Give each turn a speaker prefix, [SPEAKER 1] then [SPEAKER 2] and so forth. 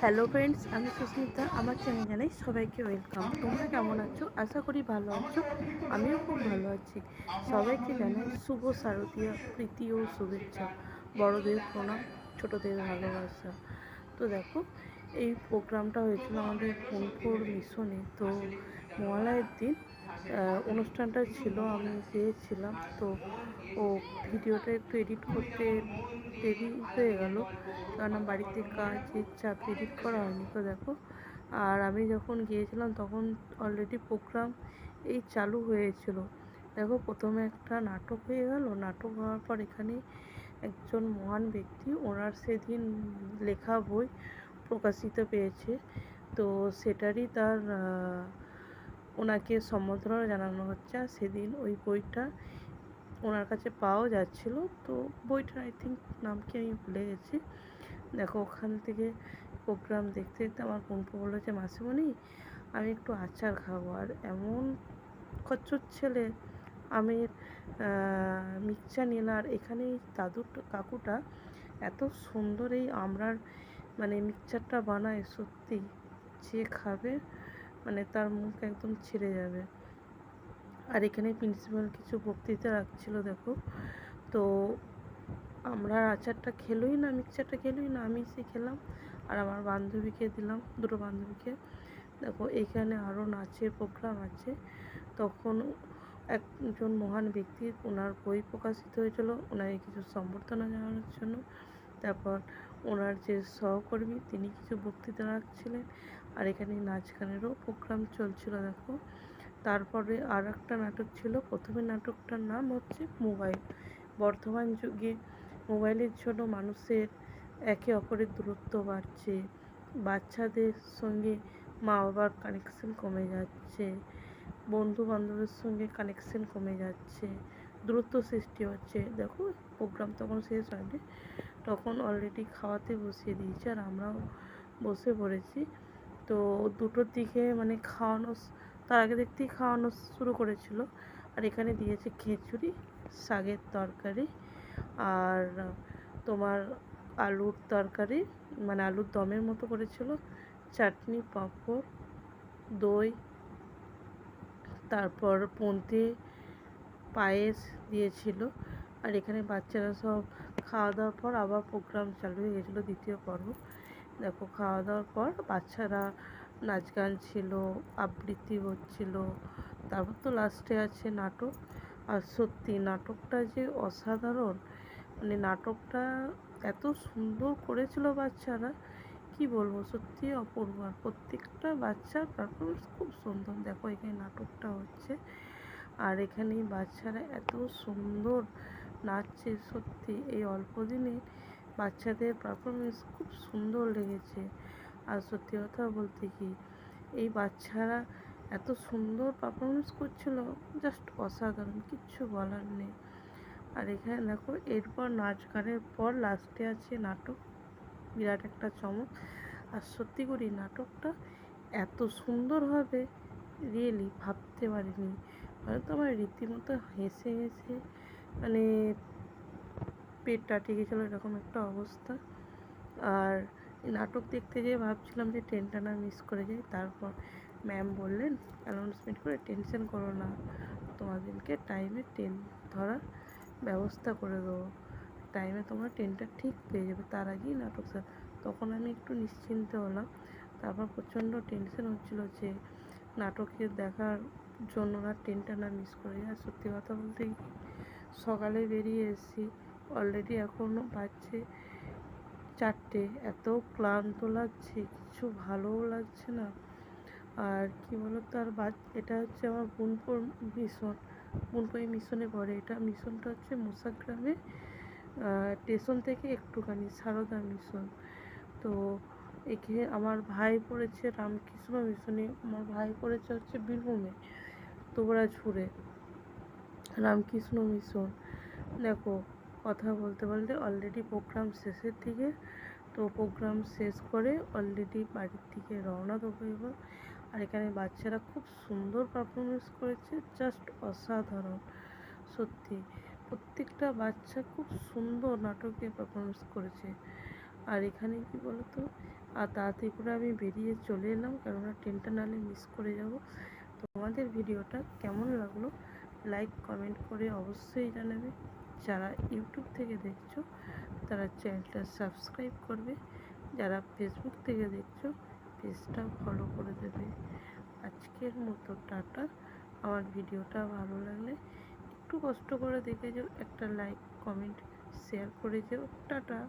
[SPEAKER 1] Hello friends, আমি সুস্মিতা। আমার channel জানাই সবাইকে ওয়েলকাম। তোমরা কেমন আছো? আশা করি ভালো আছো। আমিও খুব ভালো আছি। সবাইকে জানাই শুভ শারদীয়া প্রীতি ও শুভেচ্ছা। বড়দের প্রণাম, ছোটদের ভালোবাসা। তো দেখো, এই প্রোগ্রামটা হয়েছিল আমাদের পুনপুর মিশনে। তো মহালয়ের দিন অনুষ্ঠানটা ছিল, আমি গিয়েছিলাম। তো ভিডিওটা একটু এডিট করতে দেরি হয়ে গেল, কারণ বাড়িতে কাজের চাপ, এডিট করা হয়নি। তো দেখো, আর আমি যখন গিয়েছিলাম তখন অলরেডি প্রোগ্রাম এই চালু হয়েছিল। দেখো, প্রথমে একটা নাটক হয়ে গেল। নাটক হওয়ার পর এখানে একজন মহান ব্যক্তি, ওনার সেদিন লেখা বই প্রকাশিত পেয়েছে। তো সেটারই তার ওনাকে সম্বর্ধনা জানানো হচ্ছে। আর সেদিন ওই বইটা ওনার কাছে পাওয়া যাচ্ছিলো। তো বইটার আই থিঙ্ক নাম কি আমি ভুলে গেছি। দেখো, ওখান থেকে প্রোগ্রাম দেখতে দেখতে আমার বোনপো বললো যে মাসিমণি, আমি একটু আচার খাবো। আর এমন খচ্চর ছেলে আমের মিক্সচার নিল। আর এখানে এই কাকুটা এত সুন্দর এই আমড়ার মিক্সচারটা বানায়, সত্যি যে খাবে তার মুখ একদম ছিঁড়ে যাবে। আর এখানে প্রিন্সিপাল কিছু বক্তৃতা রাখছিল। দেখো, তো আমরা আচারটা খেলোই না, মিক্সচারটা খেলোই না, আমি সে খেলাম আর আমার বান্ধবীকে দিলাম, দুটো বান্ধবীকে। দেখো, এখানে আরও নাচের প্রোগ্রাম আছে। তখন একজন মহান ব্যক্তি, ওনার বই প্রকাশিত হয়েছিল, ওনাকে কিছু সম্বর্ধনা জানানোর জন্য। তারপর ওনার যে সহকর্মী, তিনি কিছু বক্তৃতা রাখছিলেন। আর এখানে নাচ গানেরও প্রোগ্রাম চলছিল। দেখো, তারপরে আর একটা নাটক ছিল। প্রথমে নাটকটার নাম হচ্ছে মোবাইল। বর্তমান যুগে মোবাইলের জন্য মানুষের একে অপরের দূরত্ব বাড়ছে, বাচ্চাদের সঙ্গে মা বাবার কানেকশন কমে যাচ্ছে, বন্ধু বান্ধবের সঙ্গে কানেকশন কমে যাচ্ছে, দূরত্ব সৃষ্টি হচ্ছে। দেখো, প্রোগ্রাম তখন শেষ হয়নি, তখন অলরেডি খাওয়াতে বসিয়ে দিয়েছে আর আমরাও বসে পড়েছি। তো দুটোর দিকে খাওয়ানো, তার আগে দেখতেই খাওয়ানো শুরু করেছিল। আর এখানে দিয়েছে খিচুড়ি, শাকের তরকারি, আর তোমার আলুর তরকারি, আলুর দমের মতো করেছিল, চাটনি, পাঁপড়, দই, তারপর পন্থী পায়েস দিয়েছিল। আর এখানে বাচ্চারা সব খাওয়া দাওয়ার পর আবার প্রোগ্রাম চালু হয়ে গেছিলো, দ্বিতীয় পর্ব। দেখো, খাওয়া দাওয়ার পর বাচ্চারা নাচ গান ছিল, আবৃত্তি হচ্ছিল। তারপর তো লাস্টে আছে নাটক। আর সত্যি নাটকটা যে অসাধারণ, নাটকটা এত সুন্দর করেছিল বাচ্চারা, কি বলবো, সত্যি অপূর্ব। আর প্রত্যেকটা বাচ্চার পারফরমেন্স খুব সুন্দর। দেখো, এখানে নাটকটা হচ্ছে আর এখানে বাচ্চারা এত সুন্দর নাচছে। সত্যি এই অল্প দিনে বাচ্চাদের পারফরমেন্স খুব সুন্দর লেগেছে। আর সত্যি কথা বলতে কি, এই বাচ্চারা এত সুন্দর পারফরমেন্স করছিল, জাস্ট অসাধারণ, কিচ্ছু বলার নেই। আর এখানে দেখো, এরপর নাচ গানের পর লাস্টে আছে নাটক, বিরাট একটা চমক। আর সত্যি করি নাটকটা এত সুন্দর হবে রিয়েলি ভাবতে পারিনি। তো আমার রীতিমতো হেসে হেসে পেট টাটে গেছিলো, এরকম একটা অবস্থা। আর নাটক দেখতে যেয়ে ভাবছিলাম যে ট্রেনটা না মিস করে যাই। তারপর ম্যাম বললেন অ্যানাউন্সমেন্ট করে, টেনশন করো না, তোমাদেরকে টাইমে ট্রেন ধরার ব্যবস্থা করে দেবো, টাইমে তোমরা ট্রেনটা ঠিক পেয়ে যাবে। তার আগেই নাটক স্যার, তখন আমি একটু নিশ্চিন্ত হলাম। তারপর প্রচণ্ড টেনশন হচ্ছিলো যে নাটকের দেখার জন্য না ট্রেনটা না মিস করে যায়। সত্যি কথা বলতে সকালে বেরিয়ে এসেছি, অলরেডি এখনও বাজছে 4টে। এত ক্লান্ত লাগছে, কিছু ভালোও লাগছে না। আর কি বলতো, আর এটা হচ্ছে আমার বোনপুর মিশন, বোনপুর মিশনে পড়ে। এটা মিশনটা হচ্ছে মুসাগ্রামে, স্টেশন থেকে একটুখানি, সারদা মিশন। তো এখানে আমার ভাই পড়েছে রামকৃষ্ণ মিশনে, আমার ভাই পড়েছে হচ্ছে বীরভূমে তোবড়াঝুড়ে রামকৃষ্ণ মিশন। দেখো, কথা বলতে বলতে অলরেডি প্রোগ্রাম শেষের দিকে। তো প্রোগ্রাম শেষ করে অলরেডি বাড়ির দিকে রওনা দেবো এবার। আর এখানে বাচ্চারা খুব সুন্দর পারফরমেন্স করেছে, জাস্ট অসাধারণ। সত্যি প্রত্যেকটা বাচ্চা খুব সুন্দর নাটকে পারফরমেন্স করেছে। আর এখানে কি বলতো, আর তাড়াতাড়ি করে আমি বেরিয়ে চলে এলাম, কেননা ট্রেনটা নাহলে মিস করে যাব। তোমাদের ভিডিওটা কেমন লাগলো লাইক কমেন্ট করে অবশ্যই জানাবে। যারা ইউটিউব থেকে দেখছো তারা চ্যানেলটা সাবস্ক্রাইব করবে, যারা ফেসবুক থেকে দেখছো পেজটা ফলো করে দেবে। আজকের মতো টাটা। আমার ভিডিওটা ভালো লাগলে একটু কষ্ট করে দেখে যাও, একটা লাইক কমেন্ট শেয়ার করে যাও। টাটা।